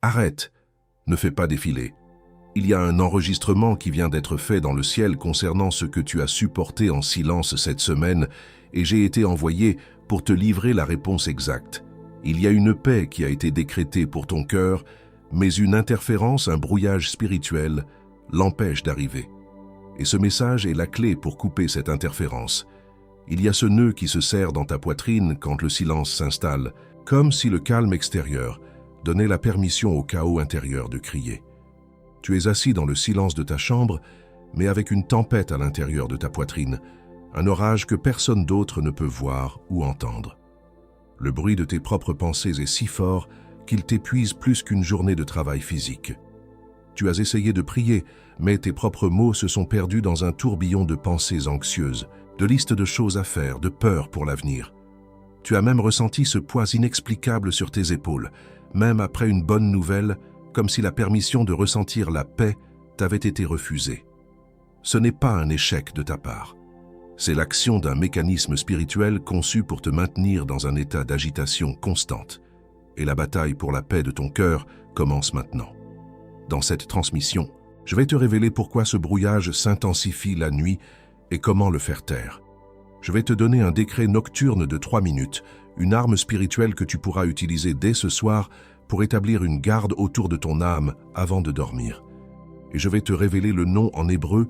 Arrête, ne fais pas défiler. Il y a un enregistrement qui vient d'être fait dans le ciel concernant ce que tu as supporté en silence cette semaine et j'ai été envoyé pour te livrer la réponse exacte. Il y a une paix qui a été décrétée pour ton cœur, mais une interférence, un brouillage spirituel, l'empêche d'arriver. Et ce message est la clé pour couper cette interférence. Il y a ce nœud qui se serre dans ta poitrine quand le silence s'installe, comme si le calme extérieur donnait la permission au chaos intérieur de crier. Tu es assis dans le silence de ta chambre, mais avec une tempête à l'intérieur de ta poitrine, un orage que personne d'autre ne peut voir ou entendre. Le bruit de tes propres pensées est si fort qu'il t'épuise plus qu'une journée de travail physique. Tu as essayé de prier, mais tes propres mots se sont perdus dans un tourbillon de pensées anxieuses, de listes de choses à faire, de peur pour l'avenir. Tu as même ressenti ce poids inexplicable sur tes épaules, même après une bonne nouvelle, comme si la permission de ressentir la paix t'avait été refusée. Ce n'est pas un échec de ta part. C'est l'action d'un mécanisme spirituel conçu pour te maintenir dans un état d'agitation constante. Et la bataille pour la paix de ton cœur commence maintenant. Dans cette transmission, je vais te révéler pourquoi ce brouillage s'intensifie la nuit et comment le faire taire. Je vais te donner un décret nocturne de 3 minutes, une arme spirituelle que tu pourras utiliser dès ce soir pour établir une garde autour de ton âme avant de dormir. Et je vais te révéler le nom en hébreu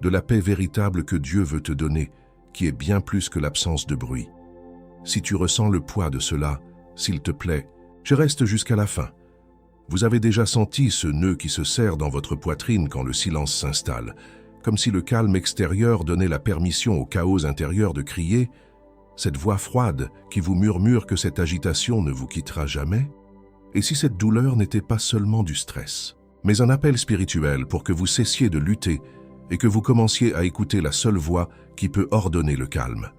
de la paix véritable que Dieu veut te donner, qui est bien plus que l'absence de bruit. Si tu ressens le poids de cela, s'il te plaît, je reste jusqu'à la fin. Vous avez déjà senti ce nœud qui se serre dans votre poitrine quand le silence s'installe, comme si le calme extérieur donnait la permission au chaos intérieur de crier, cette voix froide qui vous murmure que cette agitation ne vous quittera jamais? Et si cette douleur n'était pas seulement du stress, mais un appel spirituel pour que vous cessiez de lutter et que vous commenciez à écouter la seule voix qui peut ordonner le calme.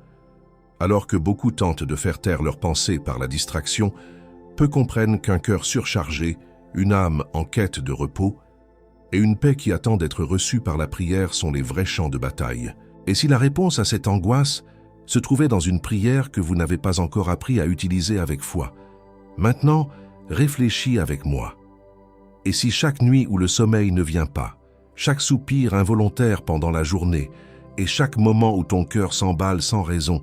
Alors que beaucoup tentent de faire taire leurs pensées par la distraction, peu comprennent qu'un cœur surchargé, une âme en quête de repos et une paix qui attend d'être reçue par la prière sont les vrais champs de bataille. Et si la réponse à cette angoisse se trouvait dans une prière que vous n'avez pas encore appris à utiliser avec foi, maintenant, réfléchis avec moi. Et si chaque nuit où le sommeil ne vient pas, chaque soupir involontaire pendant la journée et chaque moment où ton cœur s'emballe sans raison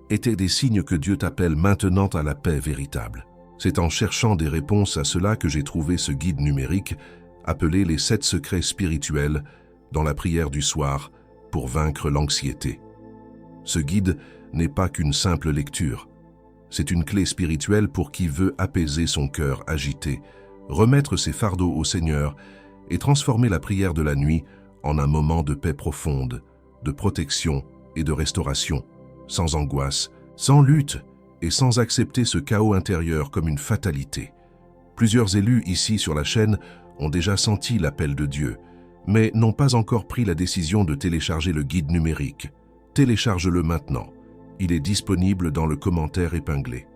étaient des signes que Dieu t'appelle maintenant à la paix véritable? C'est en cherchant des réponses à cela que j'ai trouvé ce guide numérique appelé les 7 secrets spirituels dans la prière du soir pour vaincre l'anxiété. Ce guide n'est pas qu'une simple lecture. C'est une clé spirituelle pour qui veut apaiser son cœur agité, remettre ses fardeaux au Seigneur et transformer la prière de la nuit en un moment de paix profonde, de protection et de restauration, sans angoisse, sans lutte et sans accepter ce chaos intérieur comme une fatalité. Plusieurs élus ici sur la chaîne ont déjà senti l'appel de Dieu, mais n'ont pas encore pris la décision de télécharger le guide numérique. Télécharge-le maintenant. Il est disponible dans le commentaire épinglé.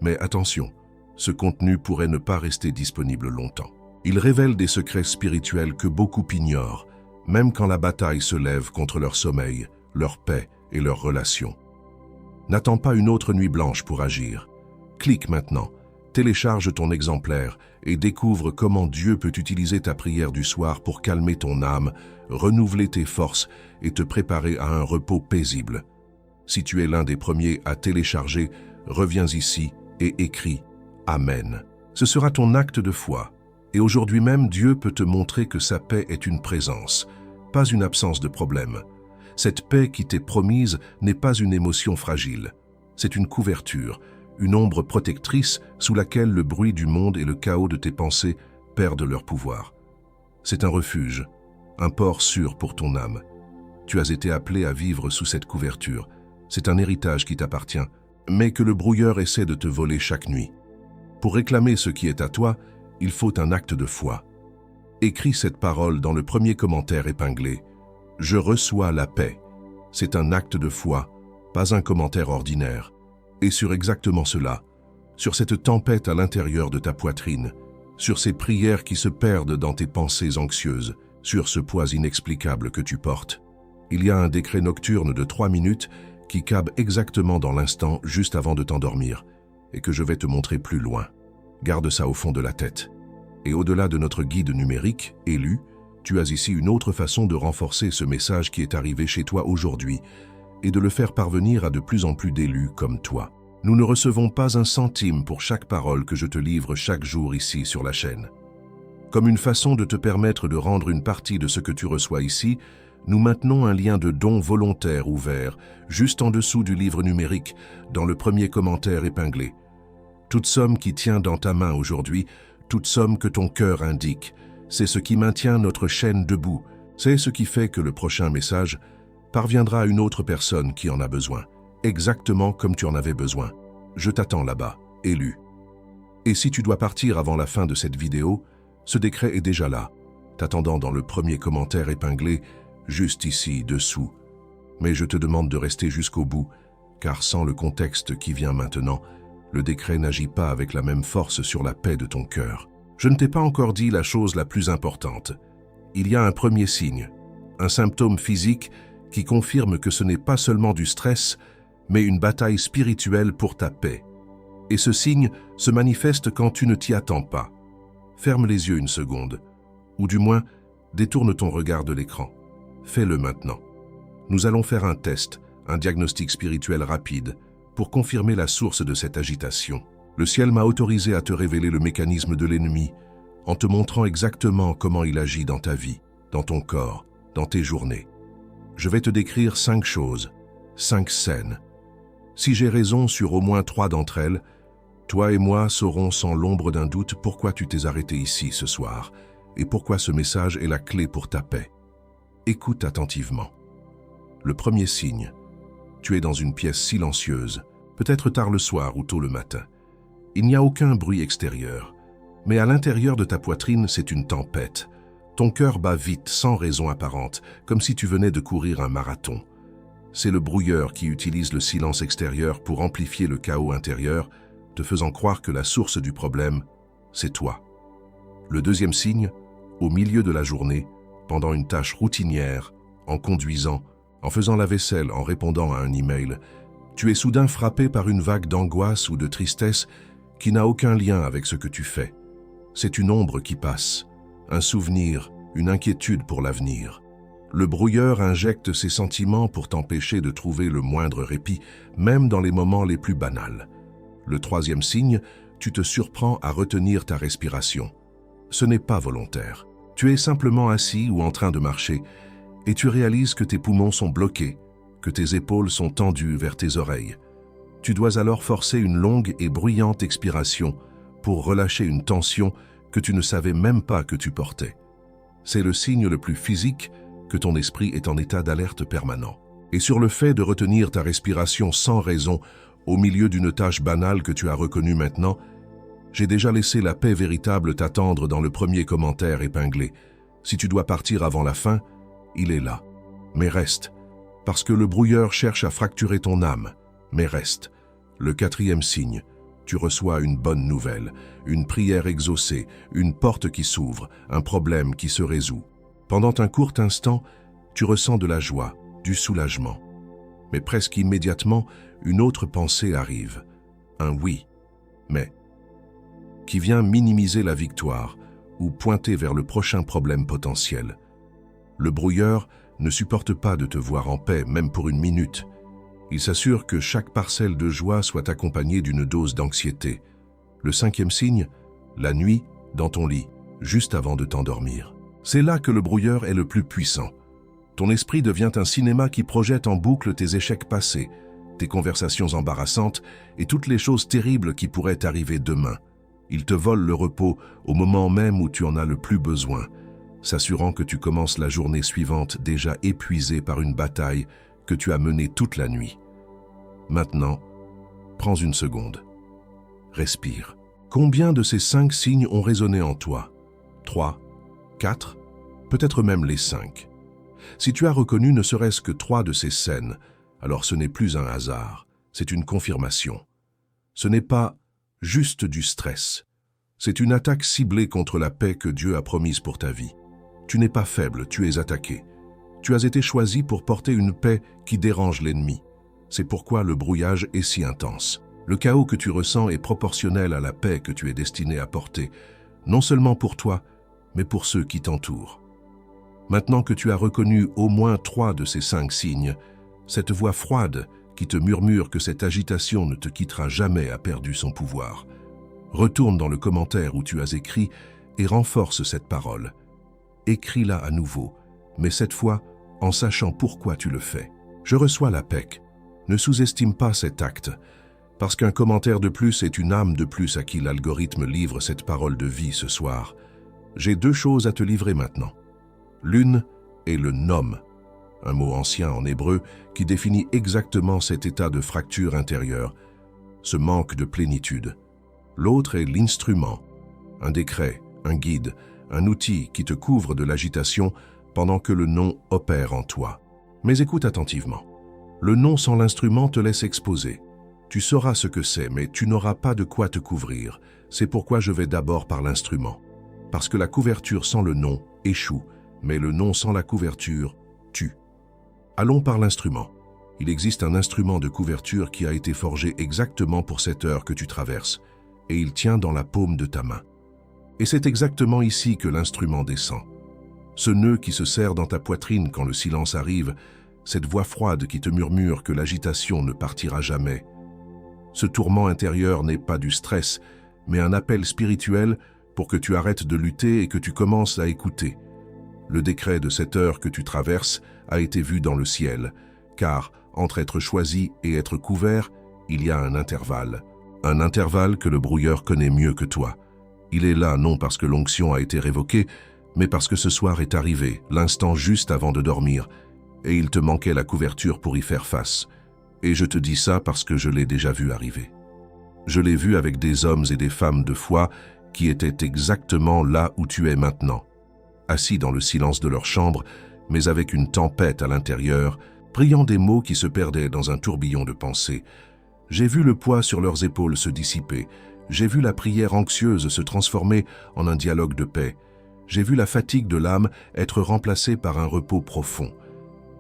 Mais attention, ce contenu pourrait ne pas rester disponible longtemps. Il révèle des secrets spirituels que beaucoup ignorent, même quand la bataille se lève contre leur sommeil, leur paix et leurs relations. N'attends pas une autre nuit blanche pour agir. Clique maintenant, télécharge ton exemplaire et découvre comment Dieu peut utiliser ta prière du soir pour calmer ton âme, renouveler tes forces et te préparer à un repos paisible. Si tu es l'un des premiers à télécharger, reviens ici et écris « Amen ». Ce sera ton acte de foi. Et aujourd'hui même, Dieu peut te montrer que sa paix est une présence, pas une absence de problème. Cette paix qui t'est promise n'est pas une émotion fragile. C'est une couverture, une ombre protectrice sous laquelle le bruit du monde et le chaos de tes pensées perdent leur pouvoir. C'est un refuge, un port sûr pour ton âme. Tu as été appelé à vivre sous cette couverture. C'est un héritage qui t'appartient, mais que le brouilleur essaie de te voler chaque nuit. Pour réclamer ce qui est à toi, il faut un acte de foi. Écris cette parole dans le premier commentaire épinglé. « Je reçois la paix ». C'est un acte de foi, pas un commentaire ordinaire. Et sur exactement cela, sur cette tempête à l'intérieur de ta poitrine, sur ces prières qui se perdent dans tes pensées anxieuses, sur ce poids inexplicable que tu portes, il y a un décret nocturne de 3 minutes qui cabe exactement dans l'instant juste avant de t'endormir et que je vais te montrer plus loin. Garde ça au fond de la tête. Et au-delà de notre guide numérique, élu, tu as ici une autre façon de renforcer ce message qui est arrivé chez toi aujourd'hui et de le faire parvenir à de plus en plus d'élus comme toi. Nous ne recevons pas un centime pour chaque parole que je te livre chaque jour ici sur la chaîne. Comme une façon de te permettre de rendre une partie de ce que tu reçois ici, nous maintenons un lien de don volontaire ouvert, juste en dessous du livre numérique, dans le premier commentaire épinglé. Toute somme qui tient dans ta main aujourd'hui, toute somme que ton cœur indique, c'est ce qui maintient notre chaîne debout, c'est ce qui fait que le prochain message parviendra à une autre personne qui en a besoin, exactement comme tu en avais besoin. Je t'attends là-bas, élu. Et si tu dois partir avant la fin de cette vidéo, ce décret est déjà là, t'attendant dans le premier commentaire épinglé, juste ici, dessous. Mais je te demande de rester jusqu'au bout, car sans le contexte qui vient maintenant, le décret n'agit pas avec la même force sur la paix de ton cœur. Je ne t'ai pas encore dit la chose la plus importante. Il y a un premier signe, un symptôme physique qui confirme que ce n'est pas seulement du stress, mais une bataille spirituelle pour ta paix. Et ce signe se manifeste quand tu ne t'y attends pas. Ferme les yeux une seconde, ou du moins, détourne ton regard de l'écran. Fais-le maintenant. Nous allons faire un test, un diagnostic spirituel rapide, pour confirmer la source de cette agitation. Le ciel m'a autorisé à te révéler le mécanisme de l'ennemi, en te montrant exactement comment il agit dans ta vie, dans ton corps, dans tes journées. Je vais te décrire 5 choses, 5 scènes. Si j'ai raison sur au moins 3 d'entre elles, toi et moi saurons sans l'ombre d'un doute pourquoi tu t'es arrêté ici ce soir et pourquoi ce message est la clé pour ta paix. Écoute attentivement. Le premier signe. Tu es dans une pièce silencieuse, peut-être tard le soir ou tôt le matin. Il n'y a aucun bruit extérieur, mais à l'intérieur de ta poitrine, c'est une tempête. Ton cœur bat vite, sans raison apparente, comme si tu venais de courir un marathon. C'est le brouilleur qui utilise le silence extérieur pour amplifier le chaos intérieur, te faisant croire que la source du problème, c'est toi. Le deuxième signe, au milieu de la journée, pendant une tâche routinière, en conduisant, en faisant la vaisselle, en répondant à un email, tu es soudain frappé par une vague d'angoisse ou de tristesse qui n'a aucun lien avec ce que tu fais. C'est une ombre qui passe, un souvenir, une inquiétude pour l'avenir. Le brouilleur injecte ses sentiments pour t'empêcher de trouver le moindre répit, même dans les moments les plus banals. Le troisième signe, tu te surprends à retenir ta respiration. Ce n'est pas volontaire. Tu es simplement assis ou en train de marcher et tu réalises que tes poumons sont bloqués, que tes épaules sont tendues vers tes oreilles. Tu dois alors forcer une longue et bruyante expiration pour relâcher une tension que tu ne savais même pas que tu portais. C'est le signe le plus physique que ton esprit est en état d'alerte permanent. Et sur le fait de retenir ta respiration sans raison au milieu d'une tâche banale que tu as reconnue maintenant, j'ai déjà laissé la paix véritable t'attendre dans le premier commentaire épinglé. Si tu dois partir avant la fin, il est là. Mais reste, parce que le brouilleur cherche à fracturer ton âme. Mais reste. Le quatrième signe, tu reçois une bonne nouvelle, une prière exaucée, une porte qui s'ouvre, un problème qui se résout. Pendant un court instant, tu ressens de la joie, du soulagement. Mais presque immédiatement, une autre pensée arrive. Un oui, mais, qui vient minimiser la victoire ou pointer vers le prochain problème potentiel. Le brouilleur ne supporte pas de te voir en paix, même pour une minute. Il s'assure que chaque parcelle de joie soit accompagnée d'une dose d'anxiété. Le cinquième signe, la nuit, dans ton lit, juste avant de t'endormir. C'est là que le brouilleur est le plus puissant. Ton esprit devient un cinéma qui projette en boucle tes échecs passés, tes conversations embarrassantes et toutes les choses terribles qui pourraient t'arriver demain. Il te vole le repos au moment même où tu en as le plus besoin, s'assurant que tu commences la journée suivante déjà épuisé par une bataille que tu as menée toute la nuit. Maintenant, prends une seconde. Respire. Combien de ces 5 signes ont résonné en toi? 3, 4, peut-être même les 5. Si tu as reconnu ne serait-ce que 3 de ces scènes, alors ce n'est plus un hasard, c'est une confirmation. Ce n'est pas juste du stress. C'est une attaque ciblée contre la paix que Dieu a promise pour ta vie. Tu n'es pas faible, tu es attaqué. Tu as été choisi pour porter une paix qui dérange l'ennemi. C'est pourquoi le brouillage est si intense. Le chaos que tu ressens est proportionnel à la paix que tu es destiné à porter. non seulement pour toi, mais pour ceux qui t'entourent. Maintenant que tu as reconnu au moins 3 de ces 5 signes, cette voix froide qui te murmure que cette agitation ne te quittera jamais a perdu son pouvoir. Retourne dans le commentaire où tu as écrit et renforce cette parole. Écris-la à nouveau, mais cette fois en sachant pourquoi tu le fais. Je reçois la PEC. Ne sous-estime pas cet acte, parce qu'un commentaire de plus est une âme de plus à qui l'algorithme livre cette parole de vie ce soir. J'ai 2 choses à te livrer maintenant. L'une est le nom, un mot ancien en hébreu qui définit exactement cet état de fracture intérieure, ce manque de plénitude. L'autre est l'instrument, un décret, un guide, un outil qui te couvre de l'agitation pendant que le nom opère en toi. Mais écoute attentivement. Le nom sans l'instrument te laisse exposé. Tu sauras ce que c'est, mais tu n'auras pas de quoi te couvrir. C'est pourquoi je vais d'abord par l'instrument. Parce que la couverture sans le nom échoue, mais le nom sans la couverture tue. Allons par l'instrument. Il existe un instrument de couverture qui a été forgé exactement pour cette heure que tu traverses, et il tient dans la paume de ta main. Et c'est exactement ici que l'instrument descend. Ce nœud qui se serre dans ta poitrine quand le silence arrive, cette voix froide qui te murmure que l'agitation ne partira jamais. Ce tourment intérieur n'est pas du stress, mais un appel spirituel pour que tu arrêtes de lutter et que tu commences à écouter. Le décret de cette heure que tu traverses a été vu dans le ciel, car entre être choisi et être couvert, il y a un intervalle. Un intervalle que le brouilleur connaît mieux que toi. Il est là non parce que l'onction a été révoquée, mais parce que ce soir est arrivé, l'instant juste avant de dormir, et il te manquait la couverture pour y faire face. Et je te dis ça parce que je l'ai déjà vu arriver. Je l'ai vu avec des hommes et des femmes de foi qui étaient exactement là où tu es maintenant, assis dans le silence de leur chambre, mais avec une tempête à l'intérieur, priant des mots qui se perdaient dans un tourbillon de pensées. J'ai vu le poids sur leurs épaules se dissiper, j'ai vu la prière anxieuse se transformer en un dialogue de paix, j'ai vu la fatigue de l'âme être remplacée par un repos profond.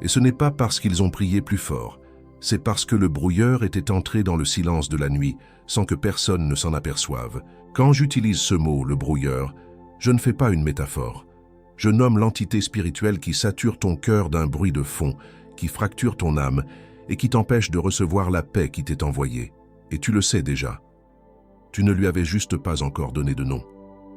Et ce n'est pas parce qu'ils ont prié plus fort, c'est parce que le brouilleur était entré dans le silence de la nuit, sans que personne ne s'en aperçoive. Quand j'utilise ce mot, le brouilleur, je ne fais pas une métaphore. Je nomme l'entité spirituelle qui sature ton cœur d'un bruit de fond, qui fracture ton âme et qui t'empêche de recevoir la paix qui t'est envoyée. Et tu le sais déjà. Tu ne lui avais juste pas encore donné de nom.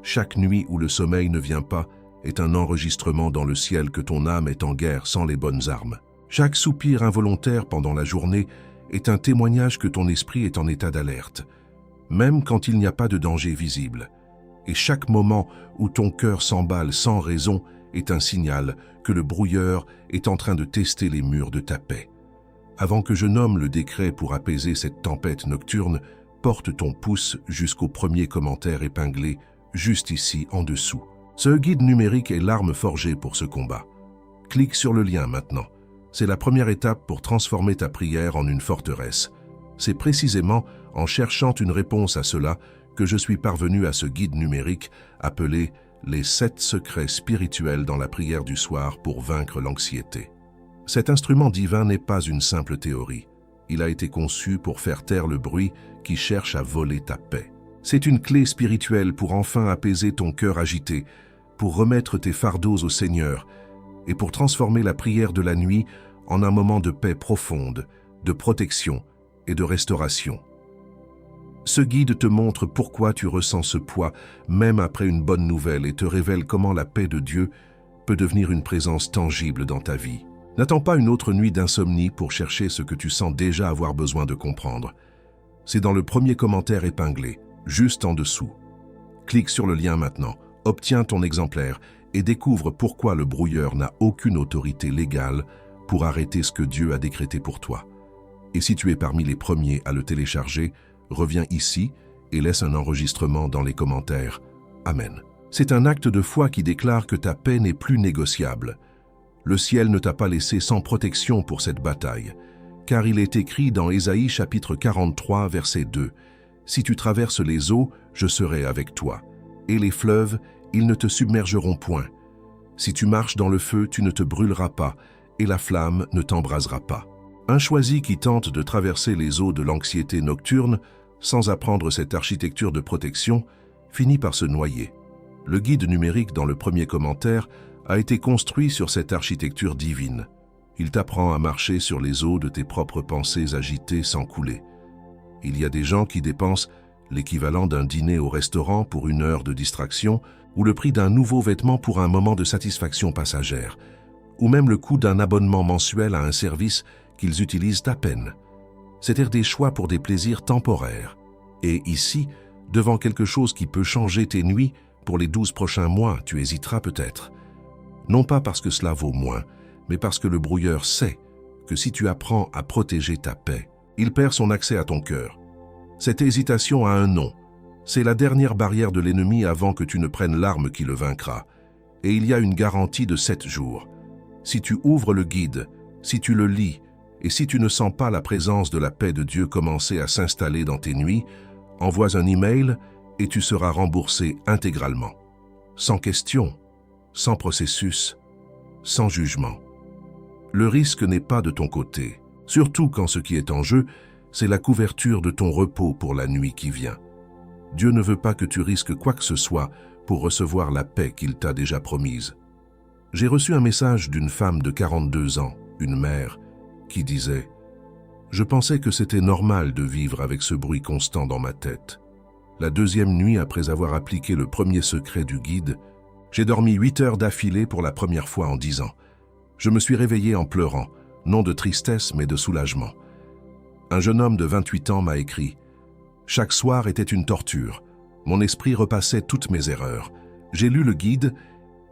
Chaque nuit où le sommeil ne vient pas est un enregistrement dans le ciel que ton âme est en guerre sans les bonnes armes. Chaque soupir involontaire pendant la journée est un témoignage que ton esprit est en état d'alerte, même quand il n'y a pas de danger visible. Et chaque moment où ton cœur s'emballe sans raison est un signal que le brouilleur est en train de tester les murs de ta paix. Avant que je nomme le décret pour apaiser cette tempête nocturne, porte ton pouce jusqu'au premier commentaire épinglé, juste ici en dessous. Ce guide numérique est l'arme forgée pour ce combat. Clique sur le lien maintenant. C'est la première étape pour transformer ta prière en une forteresse. C'est précisément en cherchant une réponse à cela que je suis parvenu à ce guide numérique appelé « Les 7 secrets spirituels dans la prière du soir pour vaincre l'anxiété ». Cet instrument divin n'est pas une simple théorie. Il a été conçu pour faire taire le bruit qui cherche à voler ta paix. C'est une clé spirituelle pour enfin apaiser ton cœur agité, pour remettre tes fardeaux au Seigneur et pour transformer la prière de la nuit en un moment de paix profonde, de protection et de restauration. Ce guide te montre pourquoi tu ressens ce poids, même après une bonne nouvelle, et te révèle comment la paix de Dieu peut devenir une présence tangible dans ta vie. N'attends pas une autre nuit d'insomnie pour chercher ce que tu sens déjà avoir besoin de comprendre. C'est dans le premier commentaire épinglé, juste en dessous. Clique sur le lien maintenant, obtiens ton exemplaire et découvre pourquoi le brouilleur n'a aucune autorité légale pour arrêter ce que Dieu a décrété pour toi. Et si tu es parmi les premiers à le télécharger, reviens ici et laisse un enregistrement dans les commentaires. Amen. C'est un acte de foi qui déclare que ta paix n'est plus négociable. Le ciel ne t'a pas laissé sans protection pour cette bataille, car il est écrit dans Ésaïe chapitre 43, verset 2, « Si tu traverses les eaux, je serai avec toi, et les fleuves, ils ne te submergeront point. Si tu marches dans le feu, tu ne te brûleras pas, et la flamme ne t'embrasera pas. » Un choisi qui tente de traverser les eaux de l'anxiété nocturne, sans apprendre cette architecture de protection, finit par se noyer. Le guide numérique dans le premier commentaire a été construit sur cette architecture divine. Il t'apprend à marcher sur les eaux de tes propres pensées agitées sans couler. Il y a des gens qui dépensent l'équivalent d'un dîner au restaurant pour une heure de distraction ou le prix d'un nouveau vêtement pour un moment de satisfaction passagère, ou même le coût d'un abonnement mensuel à un service qu'ils utilisent à peine. C'est-à-dire des choix pour des plaisirs temporaires. Et ici, devant quelque chose qui peut changer tes nuits pour les 12 prochains mois, tu hésiteras peut-être. Non pas parce que cela vaut moins, mais parce que le brouilleur sait que si tu apprends à protéger ta paix, il perd son accès à ton cœur. Cette hésitation a un nom. C'est la dernière barrière de l'ennemi avant que tu ne prennes l'arme qui le vaincra. Et il y a une garantie de 7 jours. Si tu ouvres le guide, si tu le lis, et si tu ne sens pas la présence de la paix de Dieu commencer à s'installer dans tes nuits, envoie un email et tu seras remboursé intégralement. Sans question, sans processus, sans jugement. Le risque n'est pas de ton côté, surtout quand ce qui est en jeu, c'est la couverture de ton repos pour la nuit qui vient. Dieu ne veut pas que tu risques quoi que ce soit pour recevoir la paix qu'il t'a déjà promise. J'ai reçu un message d'une femme de 42 ans, une mère, qui disait « Je pensais que c'était normal de vivre avec ce bruit constant dans ma tête. La deuxième nuit après avoir appliqué le premier secret du guide, j'ai dormi 8 heures d'affilée pour la première fois en 10 ans. Je me suis réveillé en pleurant, non de tristesse mais de soulagement. Un jeune homme de 28 ans m'a écrit « Chaque soir était une torture. Mon esprit repassait toutes mes erreurs. J'ai lu le guide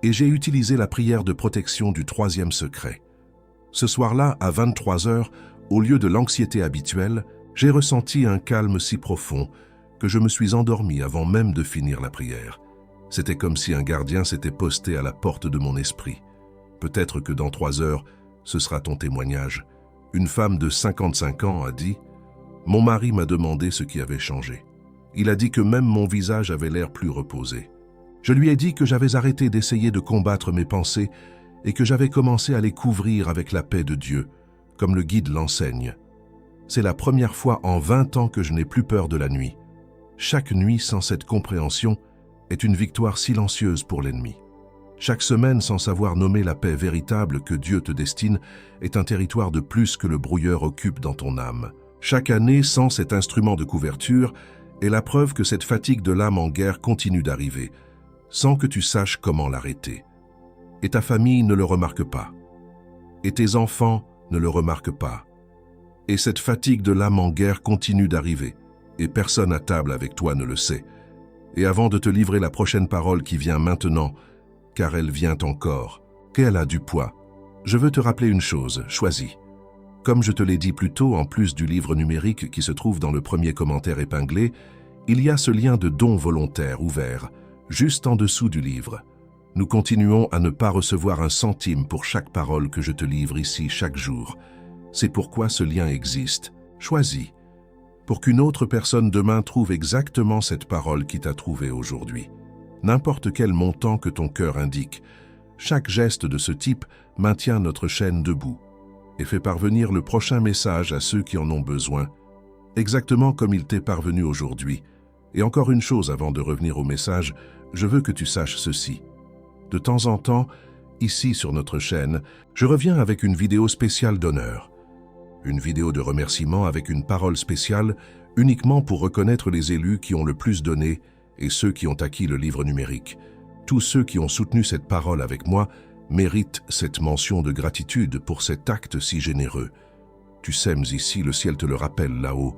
et j'ai utilisé la prière de protection du troisième secret. Ce soir-là, à 23 heures, au lieu de l'anxiété habituelle, j'ai ressenti un calme si profond que je me suis endormi avant même de finir la prière. C'était comme si un gardien s'était posté à la porte de mon esprit. Peut-être que dans 3 heures, ce sera ton témoignage. » Une femme de 55 ans a dit « Mon mari m'a demandé ce qui avait changé. Il a dit que même mon visage avait l'air plus reposé. Je lui ai dit que j'avais arrêté d'essayer de combattre mes pensées et que j'avais commencé à les couvrir avec la paix de Dieu, comme le guide l'enseigne. C'est la première fois en 20 ans que je n'ai plus peur de la nuit. Chaque nuit sans cette compréhension est une victoire silencieuse pour l'ennemi. Chaque semaine sans savoir nommer la paix véritable que Dieu te destine est un territoire de plus que le brouilleur occupe dans ton âme. Chaque année sans cet instrument de couverture est la preuve que cette fatigue de l'âme en guerre continue d'arriver, sans que tu saches comment l'arrêter. Et ta famille ne le remarque pas. Et tes enfants ne le remarquent pas. Et cette fatigue de l'âme en guerre continue d'arriver, et personne à table avec toi ne le sait. Et avant de te livrer la prochaine parole qui vient maintenant, car elle vient encore, qu'elle a du poids, je veux te rappeler une chose, choisis. Comme je te l'ai dit plus tôt, en plus du livre numérique qui se trouve dans le premier commentaire épinglé, il y a ce lien de don volontaire ouvert, juste en dessous du livre. Nous continuons à ne pas recevoir un centime pour chaque parole que je te livre ici chaque jour. C'est pourquoi ce lien existe. Choisis, pour qu'une autre personne demain trouve exactement cette parole qui t'a trouvé aujourd'hui. N'importe quel montant que ton cœur indique, chaque geste de ce type maintient notre chaîne debout et fait parvenir le prochain message à ceux qui en ont besoin, exactement comme il t'est parvenu aujourd'hui. Et encore une chose avant de revenir au message, je veux que tu saches ceci. De temps en temps, ici sur notre chaîne, je reviens avec une vidéo spéciale d'honneur. Une vidéo de remerciement avec une parole spéciale uniquement pour reconnaître les élus qui ont le plus donné et ceux qui ont acquis le livre numérique. Tous ceux qui ont soutenu cette parole avec moi méritent cette mention de gratitude pour cet acte si généreux. Tu sèmes ici, le ciel te le rappelle là-haut,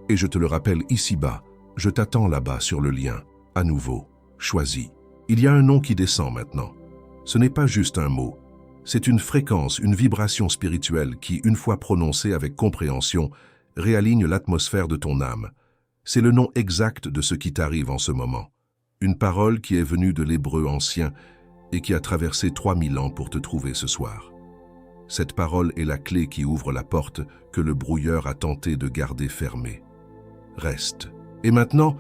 et je te le rappelle ici-bas. Je t'attends là-bas sur le lien. À nouveau, choisis. Il y a un nom qui descend maintenant. Ce n'est pas juste un mot. C'est une fréquence, une vibration spirituelle qui, une fois prononcée avec compréhension, réaligne l'atmosphère de ton âme. C'est le nom exact de ce qui t'arrive en ce moment. Une parole qui est venue de l'hébreu ancien et qui a traversé 3000 ans pour te trouver ce soir. Cette parole est la clé qui ouvre la porte que le brouilleur a tenté de garder fermée. Reste. Et maintenant,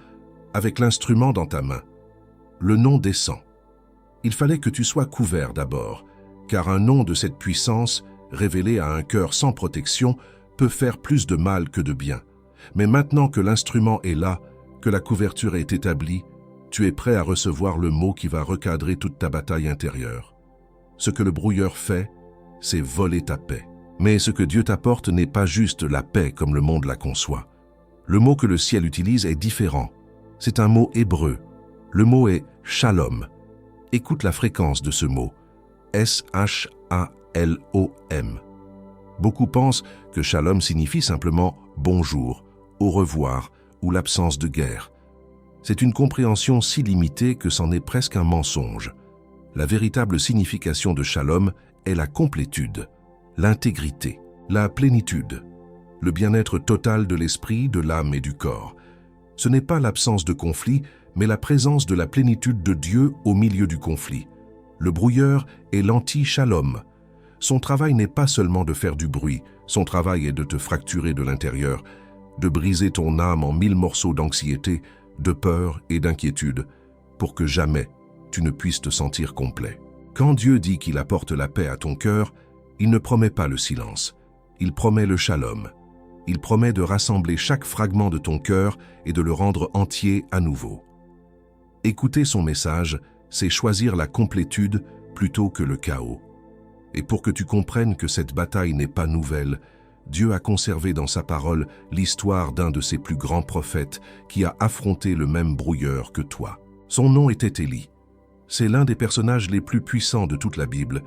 avec l'instrument dans ta main, le nom descend. Il fallait que tu sois couvert d'abord, car un nom de cette puissance, révélé à un cœur sans protection, peut faire plus de mal que de bien. Mais maintenant que l'instrument est là, que la couverture est établie, Tu es prêt à recevoir le mot qui va recadrer toute ta bataille intérieure. Ce que le brouilleur fait, c'est voler ta paix. Mais ce que Dieu t'apporte n'est pas juste la paix comme le monde la conçoit. Le mot que le ciel utilise est différent. C'est un mot hébreu. Le mot est « shalom ». Écoute la fréquence de ce mot. S-H-A-L-O-M. Beaucoup pensent que shalom signifie simplement « bonjour »,« au revoir » ou l'absence de guerre. C'est une compréhension si limitée que c'en est presque un mensonge. La véritable signification de shalom est la complétude, l'intégrité, la plénitude, le bien-être total de l'esprit, de l'âme et du corps. Ce n'est pas l'absence de conflit, mais la présence de la plénitude de Dieu au milieu du conflit. Le brouilleur est l'anti-shalom. Son travail n'est pas seulement de faire du bruit, son travail est de te fracturer de l'intérieur, de briser ton âme en 1000 morceaux d'anxiété, de peur et d'inquiétude, pour que jamais tu ne puisses te sentir complet. Quand Dieu dit qu'il apporte la paix à ton cœur, il ne promet pas le silence, il promet le shalom. Il promet de rassembler chaque fragment de ton cœur et de le rendre entier à nouveau. Écouter son message, c'est choisir la complétude plutôt que le chaos. Et pour que tu comprennes que cette bataille n'est pas nouvelle, Dieu a conservé dans sa parole l'histoire d'un de ses plus grands prophètes qui a affronté le même brouilleur que toi. Son nom était Élie. C'est l'un des personnages les plus puissants de toute la Bible,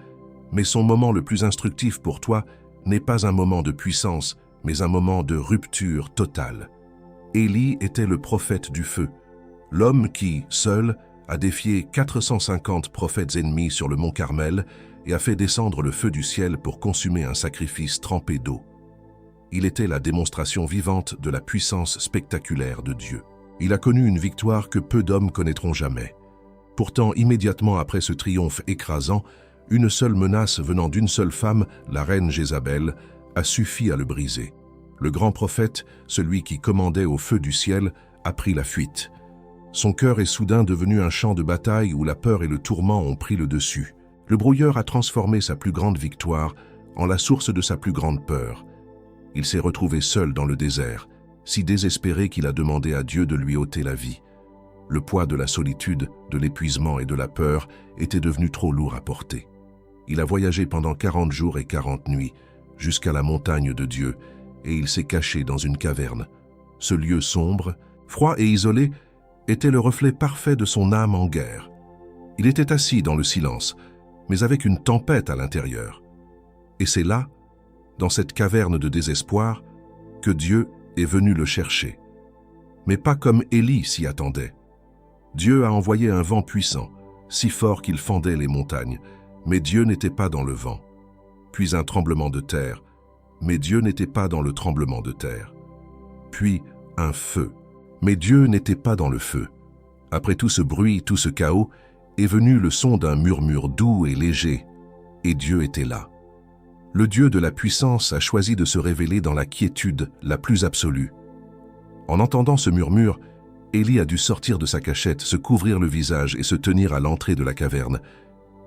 mais son moment le plus instructif pour toi n'est pas un moment de puissance, mais un moment de rupture totale. Élie était le prophète du feu, l'homme qui, seul, a défié 450 prophètes ennemis sur le mont Carmel et a fait descendre le feu du ciel pour consumer un sacrifice trempé d'eau. Il était la démonstration vivante de la puissance spectaculaire de Dieu. Il a connu une victoire que peu d'hommes connaîtront jamais. Pourtant, immédiatement après ce triomphe écrasant, une seule menace venant d'une seule femme, la reine Jézabel, a suffi à le briser. Le grand prophète, celui qui commandait au feu du ciel, a pris la fuite. Son cœur est soudain devenu un champ de bataille où la peur et le tourment ont pris le dessus. Le brouilleur a transformé sa plus grande victoire en la source de sa plus grande peur. Il s'est retrouvé seul dans le désert, si désespéré qu'il a demandé à Dieu de lui ôter la vie. Le poids de la solitude, de l'épuisement et de la peur était devenu trop lourd à porter. Il a voyagé pendant 40 jours et 40 nuits, jusqu'à la montagne de Dieu, et il s'est caché dans une caverne. Ce lieu sombre, froid et isolé, était le reflet parfait de son âme en guerre. Il était assis dans le silence, mais avec une tempête à l'intérieur. Et c'est là, dans cette caverne de désespoir, que Dieu est venu le chercher. Mais pas comme Élie s'y attendait. Dieu a envoyé un vent puissant, si fort qu'il fendait les montagnes, mais Dieu n'était pas dans le vent. Puis un tremblement de terre, mais Dieu n'était pas dans le tremblement de terre. Puis un feu, mais Dieu n'était pas dans le feu. Après tout ce bruit, tout ce chaos, est venu le son d'un murmure doux et léger, et Dieu était là. Le Dieu de la puissance a choisi de se révéler dans la quiétude la plus absolue. En entendant ce murmure, Élie a dû sortir de sa cachette, se couvrir le visage et se tenir à l'entrée de la caverne.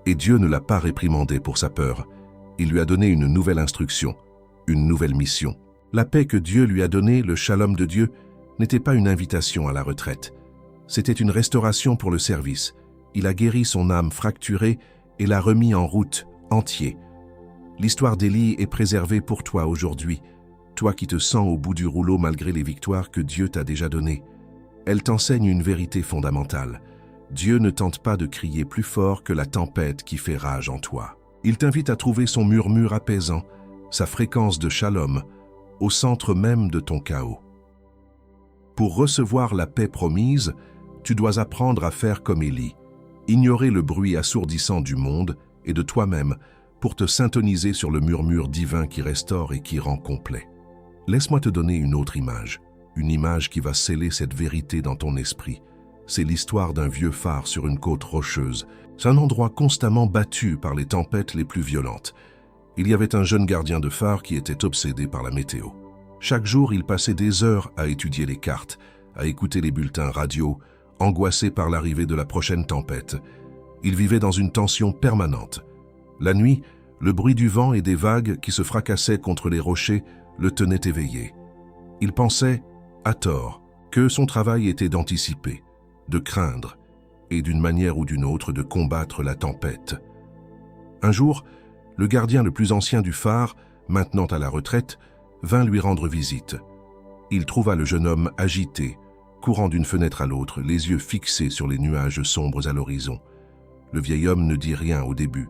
Et Dieu ne l'a pas réprimandé pour sa peur. Il lui a donné une nouvelle instruction, une nouvelle mission. La paix que Dieu lui a donnée, le shalom de Dieu, n'était pas une invitation à la retraite. C'était une restauration pour le service. Il a guéri son âme fracturée et l'a remis en route, entier. L'histoire d'Élie est préservée pour toi aujourd'hui, toi qui te sens au bout du rouleau malgré les victoires que Dieu t'a déjà données. Elle t'enseigne une vérité fondamentale. Dieu ne tente pas de crier plus fort que la tempête qui fait rage en toi. Il t'invite à trouver son murmure apaisant, sa fréquence de shalom, au centre même de ton chaos. Pour recevoir la paix promise, tu dois apprendre à faire comme Élie, ignorer le bruit assourdissant du monde et de toi-même pour te syntoniser sur le murmure divin qui restaure et qui rend complet. Laisse-moi te donner une autre image, une image qui va sceller cette vérité dans ton esprit. C'est l'histoire d'un vieux phare sur une côte rocheuse. C'est un endroit constamment battu par les tempêtes les plus violentes. Il y avait un jeune gardien de phare qui était obsédé par la météo. Chaque jour, il passait des heures à étudier les cartes, à écouter les bulletins radio, angoissé par l'arrivée de la prochaine tempête. Il vivait dans une tension permanente. La nuit, le bruit du vent et des vagues qui se fracassaient contre les rochers le tenaient éveillé. Il pensait, à tort, que son travail était d'anticiper, de craindre et d'une manière ou d'une autre de combattre la tempête. Un jour, le gardien le plus ancien du phare, maintenant à la retraite, vint lui rendre visite. Il trouva le jeune homme agité, courant d'une fenêtre à l'autre, les yeux fixés sur les nuages sombres à l'horizon. Le vieil homme ne dit rien au début.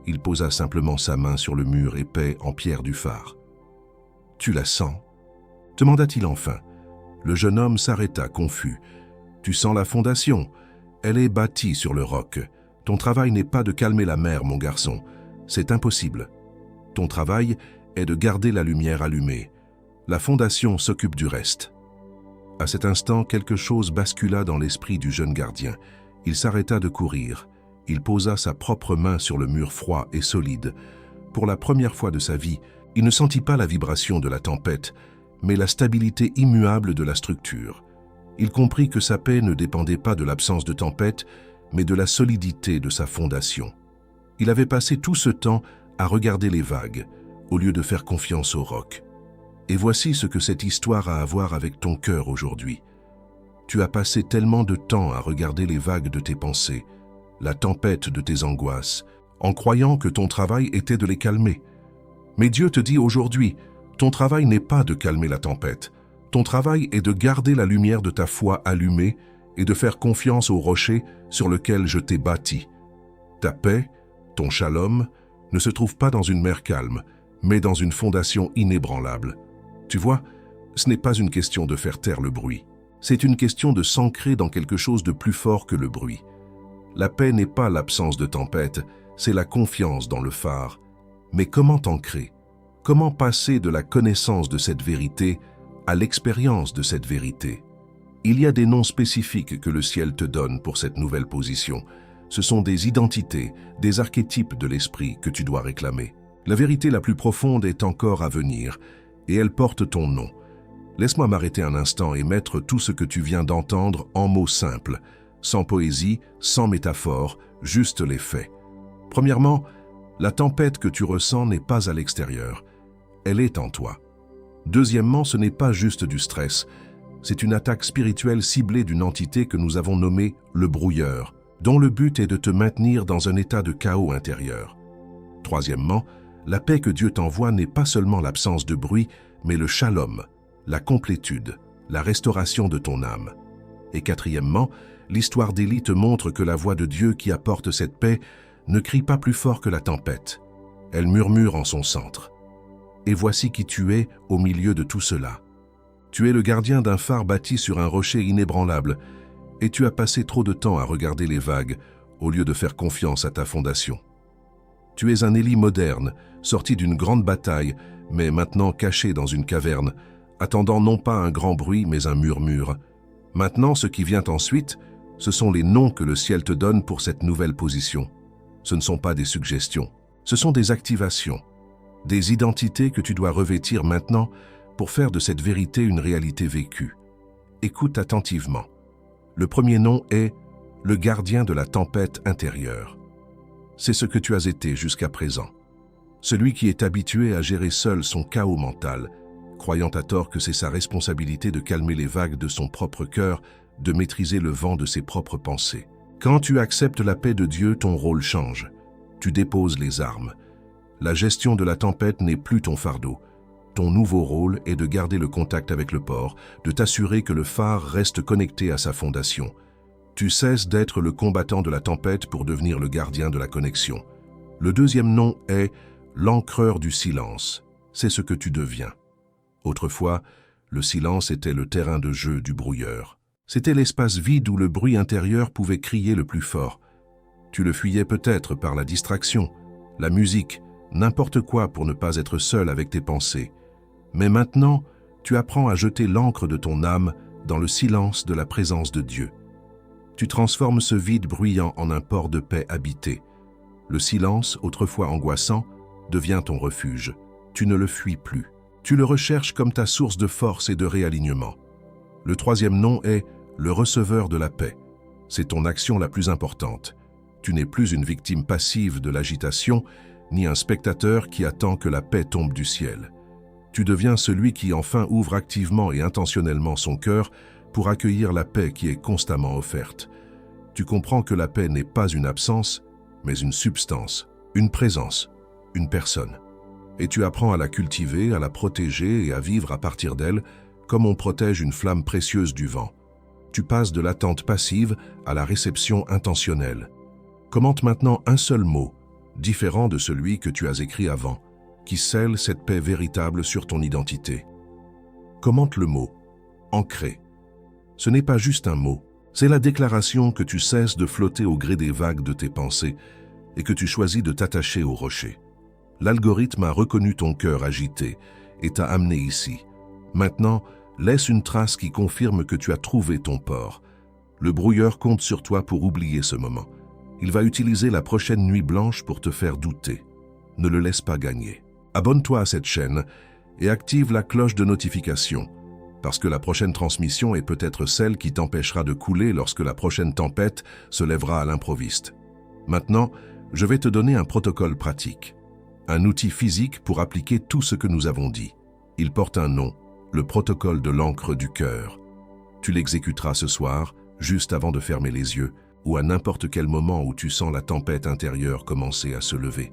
Il posa simplement sa main sur le mur épais en pierre du phare. « Tu la sens ?» demanda-t-il enfin. Le jeune homme s'arrêta, confus. « Tu sens la fondation? Elle est bâtie sur le roc. Ton travail n'est pas de calmer la mer, mon garçon. C'est impossible. Ton travail est de garder la lumière allumée. La fondation s'occupe du reste. » À cet instant, quelque chose bascula dans l'esprit du jeune gardien. Il s'arrêta de courir. Il posa sa propre main sur le mur froid et solide. Pour la première fois de sa vie, il ne sentit pas la vibration de la tempête, mais la stabilité immuable de la structure. Il comprit que sa paix ne dépendait pas de l'absence de tempête, mais de la solidité de sa fondation. Il avait passé tout ce temps à regarder les vagues, au lieu de faire confiance au roc. Et voici ce que cette histoire a à voir avec ton cœur aujourd'hui. Tu as passé tellement de temps à regarder les vagues de tes pensées, la tempête de tes angoisses, en croyant que ton travail était de les calmer. Mais Dieu te dit aujourd'hui, ton travail n'est pas de calmer la tempête. Ton travail est de garder la lumière de ta foi allumée et de faire confiance au rocher sur lequel je t'ai bâti. Ta paix, ton shalom, ne se trouve pas dans une mer calme, mais dans une fondation inébranlable. Tu vois, ce n'est pas une question de faire taire le bruit. C'est une question de s'ancrer dans quelque chose de plus fort que le bruit. La paix n'est pas l'absence de tempête, c'est la confiance dans le phare. Mais comment t'ancrer? Comment passer de la connaissance de cette vérité à l'expérience de cette vérité? Il y a des noms spécifiques que le ciel te donne pour cette nouvelle position. Ce sont des identités, des archétypes de l'esprit que tu dois réclamer. La vérité la plus profonde est encore à venir, et elle porte ton nom. Laisse-moi m'arrêter un instant et mettre tout ce que tu viens d'entendre en mots simples, sans poésie, sans métaphore, juste les faits. Premièrement, la tempête que tu ressens n'est pas à l'extérieur, elle est en toi. Deuxièmement, ce n'est pas juste du stress, c'est une attaque spirituelle ciblée d'une entité que nous avons nommée le brouilleur, dont le but est de te maintenir dans un état de chaos intérieur. Troisièmement, la paix que Dieu t'envoie n'est pas seulement l'absence de bruit, mais le shalom, la complétude, la restauration de ton âme. Et quatrièmement, l'histoire d'Élie te montre que la voix de Dieu qui apporte cette paix ne crie pas plus fort que la tempête. Elle murmure en son centre. Et voici qui tu es au milieu de tout cela. Tu es le gardien d'un phare bâti sur un rocher inébranlable, et tu as passé trop de temps à regarder les vagues au lieu de faire confiance à ta fondation. Tu es un Élie moderne, sorti d'une grande bataille, mais maintenant caché dans une caverne, attendant non pas un grand bruit, mais un murmure. Maintenant, ce qui vient ensuite, ce sont les noms que le ciel te donne pour cette nouvelle position. Ce ne sont pas des suggestions, ce sont des activations, des identités que tu dois revêtir maintenant pour faire de cette vérité une réalité vécue. Écoute attentivement. Le premier nom est le gardien de la tempête intérieure. C'est ce que tu as été jusqu'à présent. Celui qui est habitué à gérer seul son chaos mental, croyant à tort que c'est sa responsabilité de calmer les vagues de son propre cœur, de maîtriser le vent de ses propres pensées. Quand tu acceptes la paix de Dieu, ton rôle change. Tu déposes les armes. La gestion de la tempête n'est plus ton fardeau. Ton nouveau rôle est de garder le contact avec le port, de t'assurer que le phare reste connecté à sa fondation. Tu cesses d'être le combattant de la tempête pour devenir le gardien de la connexion. Le deuxième nom est l'encreur du silence. C'est ce que tu deviens. Autrefois, le silence était le terrain de jeu du brouilleur. C'était l'espace vide où le bruit intérieur pouvait crier le plus fort. Tu le fuyais peut-être par la distraction, la musique, n'importe quoi pour ne pas être seul avec tes pensées. Mais maintenant, tu apprends à jeter l'encre de ton âme dans le silence de la présence de Dieu. Tu transformes ce vide bruyant en un port de paix habité. Le silence, autrefois angoissant, devient ton refuge. Tu ne le fuis plus. Tu le recherches comme ta source de force et de réalignement. Le troisième nom est le receveur de la paix. C'est ton action la plus importante. Tu n'es plus une victime passive de l'agitation, ni un spectateur qui attend que la paix tombe du ciel. Tu deviens celui qui enfin ouvre activement et intentionnellement son cœur pour accueillir la paix qui est constamment offerte. Tu comprends que la paix n'est pas une absence, mais une substance, une présence, une personne. Et tu apprends à la cultiver, à la protéger et à vivre à partir d'elle, comme on protège une flamme précieuse du vent. Tu passes de l'attente passive à la réception intentionnelle. Commente maintenant un seul mot, différent de celui que tu as écrit avant, qui scelle cette paix véritable sur ton identité. Commente le mot « ancré ». Ce n'est pas juste un mot, c'est la déclaration que tu cesses de flotter au gré des vagues de tes pensées et que tu choisis de t'attacher au rocher. L'algorithme a reconnu ton cœur agité et t'a amené ici. Maintenant, laisse une trace qui confirme que tu as trouvé ton port. Le brouilleur compte sur toi pour oublier ce moment. Il va utiliser la prochaine nuit blanche pour te faire douter. Ne le laisse pas gagner. Abonne-toi à cette chaîne et active la cloche de notification, parce que la prochaine transmission est peut-être celle qui t'empêchera de couler lorsque la prochaine tempête se lèvera à l'improviste. Maintenant, je vais te donner un protocole pratique, un outil physique pour appliquer tout ce que nous avons dit. Il porte un nom, le protocole de l'encre du cœur. Tu l'exécuteras ce soir, juste avant de fermer les yeux, ou à n'importe quel moment où tu sens la tempête intérieure commencer à se lever.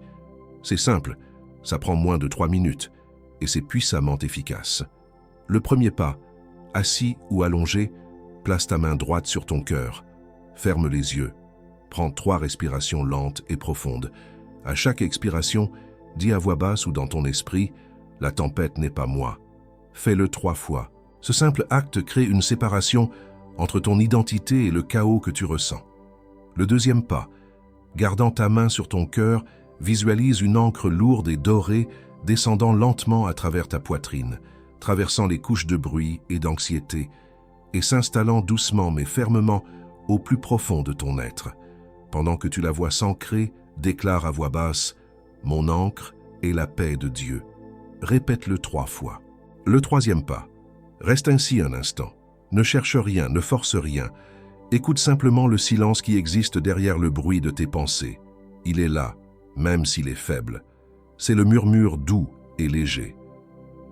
C'est simple, ça prend moins de 3 minutes, et c'est puissamment efficace. Le premier pas, assis ou allongé, place ta main droite sur ton cœur. Ferme les yeux. Prends 3 respirations lentes et profondes. À chaque expiration, dis à voix basse ou dans ton esprit, « La tempête n'est pas moi ». Fais-le 3 fois. Ce simple acte crée une séparation entre ton identité et le chaos que tu ressens. Le deuxième pas, gardant ta main sur ton cœur, visualise une encre lourde et dorée descendant lentement à travers ta poitrine, traversant les couches de bruit et d'anxiété, et s'installant doucement mais fermement au plus profond de ton être. Pendant que tu la vois s'ancrer, déclare à voix basse « Mon encre est la paix de Dieu ». Répète-le 3 fois. Le troisième pas, reste ainsi un instant. Ne cherche rien, ne force rien. Écoute simplement le silence qui existe derrière le bruit de tes pensées. Il est là, même s'il est faible. C'est le murmure doux et léger.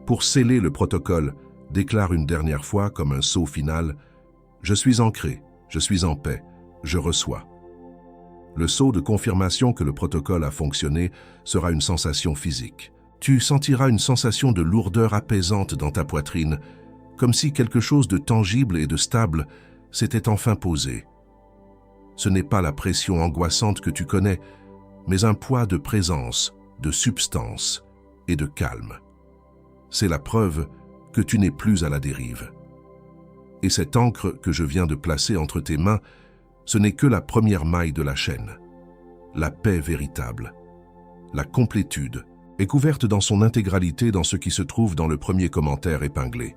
Pour sceller le protocole, déclare une dernière fois comme un sceau final « Je suis ancré, je suis en paix, je reçois ». Le sceau de confirmation que le protocole a fonctionné sera une sensation physique. Tu sentiras une sensation de lourdeur apaisante dans ta poitrine, comme si quelque chose de tangible et de stable s'était enfin posé. Ce n'est pas la pression angoissante que tu connais, mais un poids de présence, de substance et de calme. C'est la preuve que tu n'es plus à la dérive. Et cette encre que je viens de placer entre tes mains, ce n'est que la première maille de la chaîne. La paix véritable, la complétude, est couverte dans son intégralité dans ce qui se trouve dans le premier commentaire épinglé.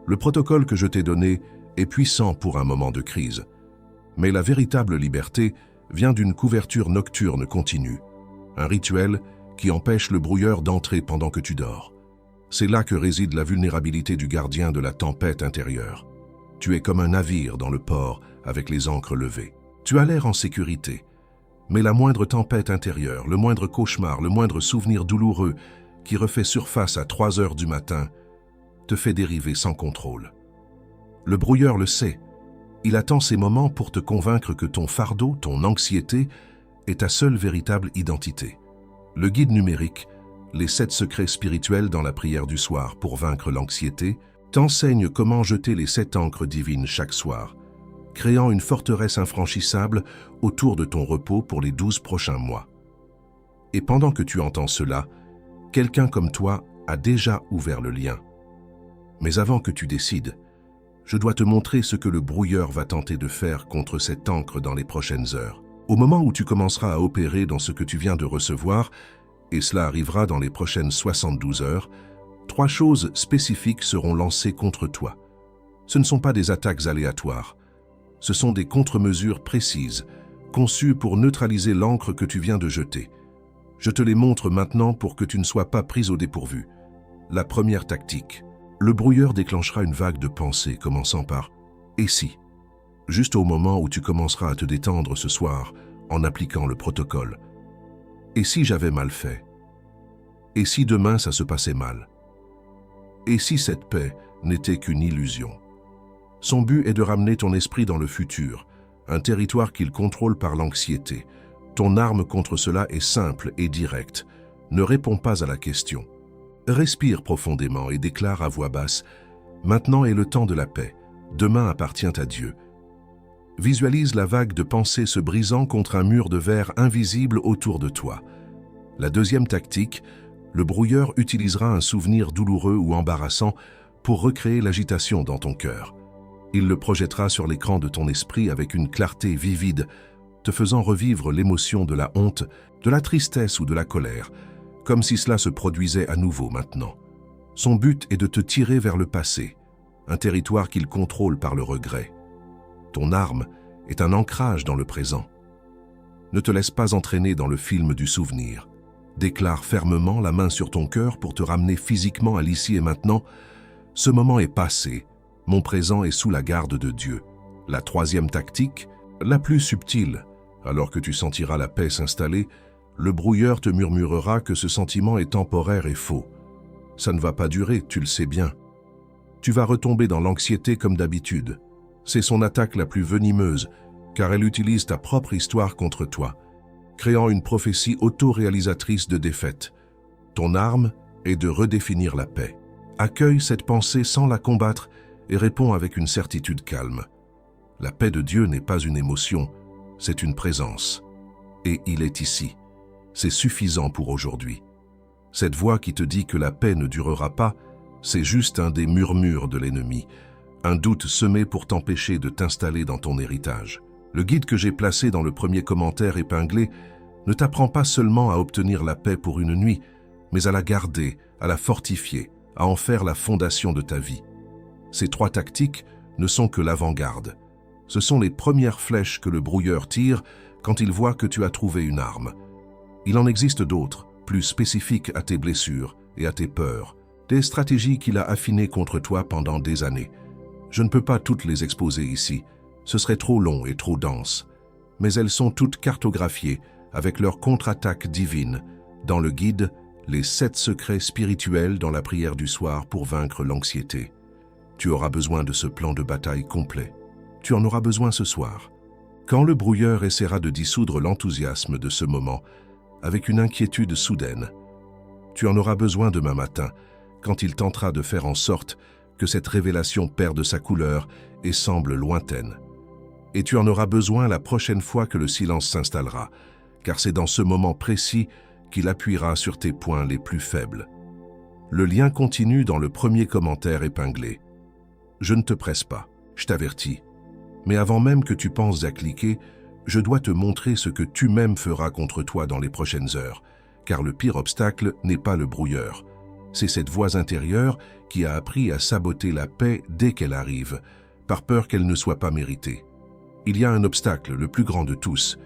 Le protocole que je t'ai donné est puissant pour un moment de crise, mais la véritable liberté vient d'une couverture nocturne continue, un rituel qui empêche le brouilleur d'entrer pendant que tu dors. C'est là que réside la vulnérabilité du gardien de la tempête intérieure. Tu es comme un navire dans le port avec les ancres levées. Tu as l'air en sécurité, mais la moindre tempête intérieure, le moindre cauchemar, le moindre souvenir douloureux qui refait surface à 3 heures du matin te fait dériver sans contrôle. Le brouilleur le sait. Il attend ces moments pour te convaincre que ton fardeau, ton anxiété, est ta seule véritable identité. Le guide numérique, les 7 secrets spirituels dans la prière du soir pour vaincre l'anxiété, t'enseigne comment jeter les 7 encres divines chaque soir, créant une forteresse infranchissable autour de ton repos pour les 12 prochains mois. Et pendant que tu entends cela, quelqu'un comme toi a déjà ouvert le lien. Mais avant que tu décides, je dois te montrer ce que le brouilleur va tenter de faire contre cette encre dans les prochaines heures. Au moment où tu commenceras à opérer dans ce que tu viens de recevoir, et cela arrivera dans les prochaines 72 heures, 3 choses spécifiques seront lancées contre toi. Ce ne sont pas des attaques aléatoires. Ce sont des contre-mesures précises, conçues pour neutraliser l'encre que tu viens de jeter. Je te les montre maintenant pour que tu ne sois pas prise au dépourvu. La première tactique. Le brouilleur déclenchera une vague de pensées commençant par « et si ?» juste au moment où tu commenceras à te détendre ce soir en appliquant le protocole. Et si j'avais mal fait? Et si demain ça se passait mal? Et si cette paix n'était qu'une illusion? Son but est de ramener ton esprit dans le futur, un territoire qu'il contrôle par l'anxiété. Ton arme contre cela est simple et directe. Ne réponds pas à la question. Respire profondément et déclare à voix basse « Maintenant est le temps de la paix. Demain appartient à Dieu. » Visualise la vague de pensées se brisant contre un mur de verre invisible autour de toi. La deuxième tactique, le brouilleur utilisera un souvenir douloureux ou embarrassant pour recréer l'agitation dans ton cœur. Il le projettera sur l'écran de ton esprit avec une clarté vivide, te faisant revivre l'émotion de la honte, de la tristesse ou de la colère, comme si cela se produisait à nouveau maintenant. Son but est de te tirer vers le passé, un territoire qu'il contrôle par le regret. Ton arme est un ancrage dans le présent. Ne te laisse pas entraîner dans le film du souvenir. Déclare fermement, la main sur ton cœur, pour te ramener physiquement à l'ici et maintenant. Ce moment est passé, mon présent est sous la garde de Dieu. La troisième tactique, la plus subtile, alors que tu sentiras la paix s'installer, le brouilleur te murmurera que ce sentiment est temporaire et faux. Ça ne va pas durer, tu le sais bien. Tu vas retomber dans l'anxiété comme d'habitude. C'est son attaque la plus venimeuse, car elle utilise ta propre histoire contre toi, créant une prophétie auto-réalisatrice de défaite. Ton arme est de redéfinir la paix. Accueille cette pensée sans la combattre et réponds avec une certitude calme. La paix de Dieu n'est pas une émotion, c'est une présence. Et il est ici. C'est suffisant pour aujourd'hui. Cette voix qui te dit que la paix ne durera pas, c'est juste un des murmures de l'ennemi, un doute semé pour t'empêcher de t'installer dans ton héritage. Le guide que j'ai placé dans le premier commentaire épinglé ne t'apprend pas seulement à obtenir la paix pour une nuit, mais à la garder, à la fortifier, à en faire la fondation de ta vie. Ces trois tactiques ne sont que l'avant-garde. Ce sont les premières flèches que le brouilleur tire quand il voit que tu as trouvé une arme. Il en existe d'autres, plus spécifiques à tes blessures et à tes peurs, des stratégies qu'il a affinées contre toi pendant des années. Je ne peux pas toutes les exposer ici, ce serait trop long et trop dense, mais elles sont toutes cartographiées avec leur contre-attaque divine dans le guide « Les 7 secrets spirituels dans la prière du soir pour vaincre l'anxiété ». Tu auras besoin de ce plan de bataille complet. Tu en auras besoin ce soir. Quand le brouilleur essaiera de dissoudre l'enthousiasme de ce moment avec une inquiétude soudaine, tu en auras besoin demain matin quand il tentera de faire en sorte que cette révélation perde sa couleur et semble lointaine. Et tu en auras besoin la prochaine fois que le silence s'installera, car c'est dans ce moment précis qu'il appuiera sur tes points les plus faibles. Le lien continue dans le premier commentaire épinglé. Je ne te presse pas, je t'avertis. Mais avant même que tu penses à cliquer, je dois te montrer ce que tu-même feras contre toi dans les prochaines heures, car le pire obstacle n'est pas le brouilleur. C'est cette voix intérieure qui a appris à saboter la paix dès qu'elle arrive, par peur qu'elle ne soit pas méritée. Il y a un obstacle, le plus grand de tous,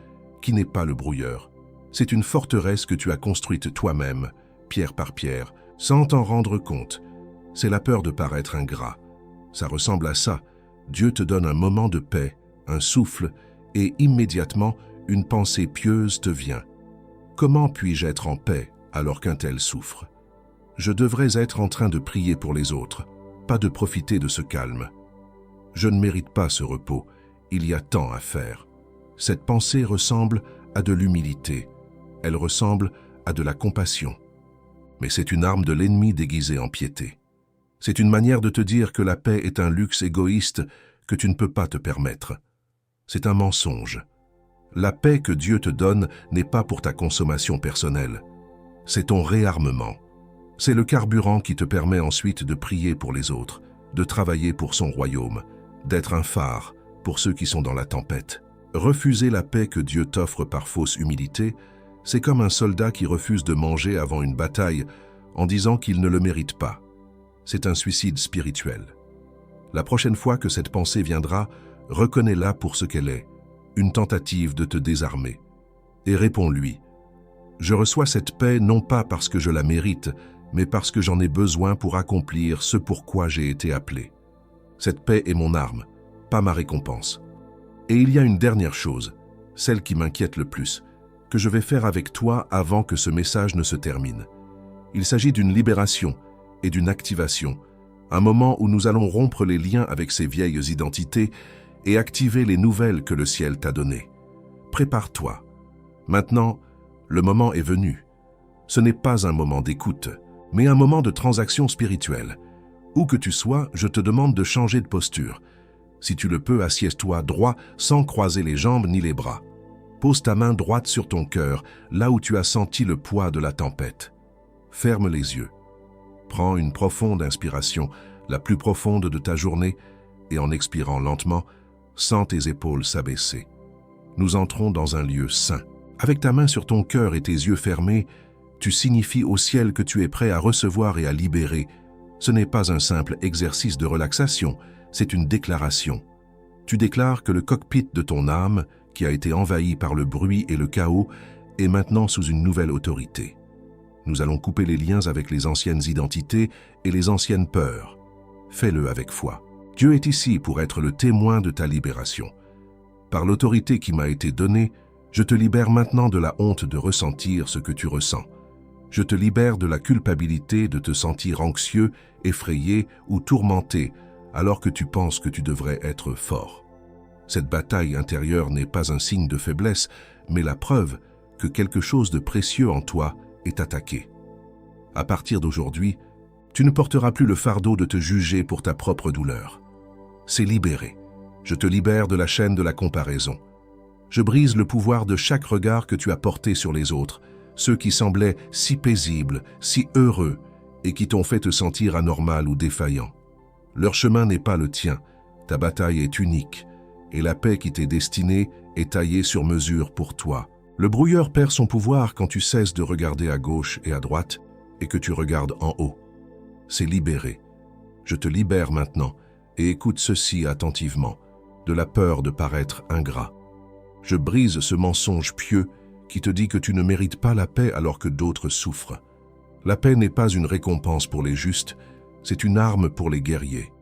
qui n'est pas le brouilleur. C'est une forteresse que tu as construite toi-même, pierre par pierre, sans t'en rendre compte. C'est la peur de paraître ingrat. Ça ressemble à ça. Dieu te donne un moment de paix, un souffle, et immédiatement, une pensée pieuse te vient. Comment puis-je être en paix alors qu'un tel souffre? Je devrais être en train de prier pour les autres, pas de profiter de ce calme. Je ne mérite pas ce repos, il y a tant à faire. Cette pensée ressemble à de l'humilité, elle ressemble à de la compassion. Mais c'est une arme de l'ennemi déguisée en piété. C'est une manière de te dire que la paix est un luxe égoïste que tu ne peux pas te permettre. C'est un mensonge. La paix que Dieu te donne n'est pas pour ta consommation personnelle. C'est ton réarmement. C'est le carburant qui te permet ensuite de prier pour les autres, de travailler pour son royaume, d'être un phare pour ceux qui sont dans la tempête. Refuser la paix que Dieu t'offre par fausse humilité, c'est comme un soldat qui refuse de manger avant une bataille en disant qu'il ne le mérite pas. C'est un suicide spirituel. La prochaine fois que cette pensée viendra, reconnais-la pour ce qu'elle est, une tentative de te désarmer. Et réponds-lui. Je reçois cette paix non pas parce que je la mérite, mais parce que j'en ai besoin pour accomplir ce pourquoi j'ai été appelé. Cette paix est mon arme, pas ma récompense. Et il y a une dernière chose, celle qui m'inquiète le plus, que je vais faire avec toi avant que ce message ne se termine. Il s'agit d'une libération et d'une activation, un moment où nous allons rompre les liens avec ces vieilles identités et activer les nouvelles que le ciel t'a données. Prépare-toi. Maintenant, le moment est venu. Ce n'est pas un moment d'écoute, mais un moment de transaction spirituelle. Où que tu sois, je te demande de changer de posture. Si tu le peux, assieds-toi droit, sans croiser les jambes ni les bras. Pose ta main droite sur ton cœur, là où tu as senti le poids de la tempête. Ferme les yeux. Prends une profonde inspiration, la plus profonde de ta journée, et en expirant lentement, sens tes épaules s'abaisser. Nous entrons dans un lieu saint. Avec ta main sur ton cœur et tes yeux fermés, tu signifies au ciel que tu es prêt à recevoir et à libérer. Ce n'est pas un simple exercice de relaxation, c'est une déclaration. Tu déclares que le cockpit de ton âme, qui a été envahi par le bruit et le chaos, est maintenant sous une nouvelle autorité. Nous allons couper les liens avec les anciennes identités et les anciennes peurs. Fais-le avec foi. Dieu est ici pour être le témoin de ta libération. Par l'autorité qui m'a été donnée, je te libère maintenant de la honte de ressentir ce que tu ressens. Je te libère de la culpabilité de te sentir anxieux, effrayé ou tourmenté alors que tu penses que tu devrais être fort. Cette bataille intérieure n'est pas un signe de faiblesse, mais la preuve que quelque chose de précieux en toi est attaqué. À partir d'aujourd'hui, tu ne porteras plus le fardeau de te juger pour ta propre douleur. C'est libéré. Je te libère de la chaîne de la comparaison. Je brise le pouvoir de chaque regard que tu as porté sur les autres, ceux qui semblaient si paisibles, si heureux, et qui t'ont fait te sentir anormal ou défaillant. Leur chemin n'est pas le tien, ta bataille est unique, et la paix qui t'est destinée est taillée sur mesure pour toi. Le brouilleur perd son pouvoir quand tu cesses de regarder à gauche et à droite, et que tu regardes en haut. C'est libéré. Je te libère maintenant, et écoute ceci attentivement, de la peur de paraître ingrat. Je brise ce mensonge pieux qui te dit que tu ne mérites pas la paix alors que d'autres souffrent. La paix n'est pas une récompense pour les justes, c'est une arme pour les guerriers.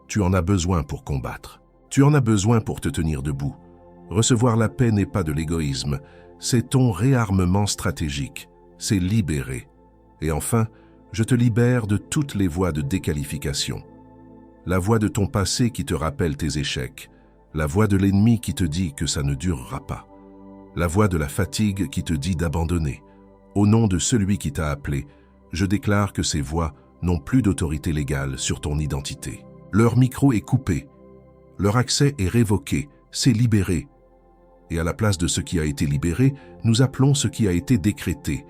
Tu en as besoin pour combattre. Tu en as besoin pour te tenir debout. Recevoir la paix n'est pas de l'égoïsme, c'est ton réarmement stratégique, c'est libéré. Et enfin, je te libère de toutes les voies de déqualification. La voix de ton passé qui te rappelle tes échecs, la voix de l'ennemi qui te dit que ça ne durera pas, la voix de la fatigue qui te dit d'abandonner. Au nom de celui qui t'a appelé, je déclare que ces voix n'ont plus d'autorité légale sur ton identité. Leur micro est coupé, leur accès est révoqué, c'est libéré. Et à la place de ce qui a été libéré, nous appelons ce qui a été décrété.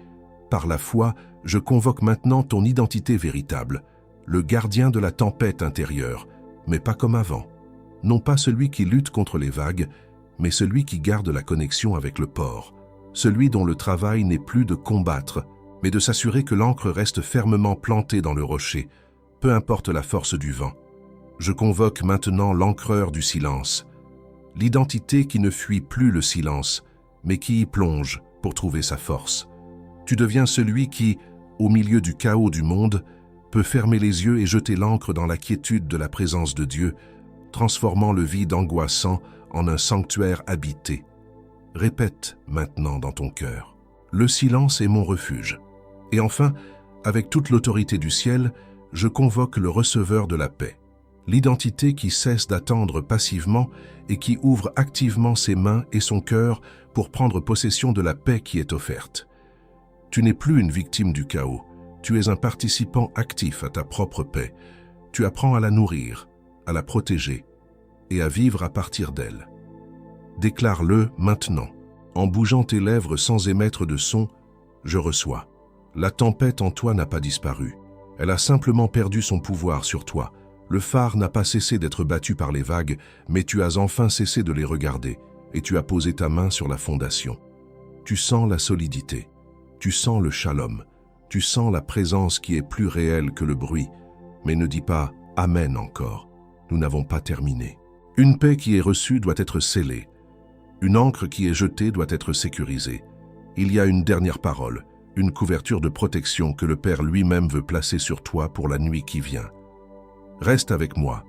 Par la foi, je convoque maintenant ton identité véritable, le gardien de la tempête intérieure, mais pas comme avant. Non pas celui qui lutte contre les vagues, mais celui qui garde la connexion avec le port, celui dont le travail n'est plus de combattre, mais de s'assurer que l'ancre reste fermement plantée dans le rocher, peu importe la force du vent. Je convoque maintenant l'ancreur du silence, l'identité qui ne fuit plus le silence, mais qui y plonge pour trouver sa force. Tu deviens celui qui, au milieu du chaos du monde, peut fermer les yeux et jeter l'ancre dans la quiétude de la présence de Dieu, transformant le vide angoissant en un sanctuaire habité. Répète maintenant dans ton cœur. Le silence est mon refuge. Et enfin, avec toute l'autorité du ciel, je convoque le receveur de la paix. L'identité qui cesse d'attendre passivement et qui ouvre activement ses mains et son cœur pour prendre possession de la paix qui est offerte. Tu n'es plus une victime du chaos, tu es un participant actif à ta propre paix. Tu apprends à la nourrir, à la protéger et à vivre à partir d'elle. Déclare-le maintenant, en bougeant tes lèvres sans émettre de son, je reçois. La tempête en toi n'a pas disparu, elle a simplement perdu son pouvoir sur toi. Le phare n'a pas cessé d'être battu par les vagues, mais tu as enfin cessé de les regarder et tu as posé ta main sur la fondation. Tu sens la solidité, tu sens le shalom, tu sens la présence qui est plus réelle que le bruit, mais ne dis pas « Amen » encore, nous n'avons pas terminé. Une paix qui est reçue doit être scellée, une encre qui est jetée doit être sécurisée. Il y a une dernière parole, une couverture de protection que le Père lui-même veut placer sur toi pour la nuit qui vient. Reste avec moi.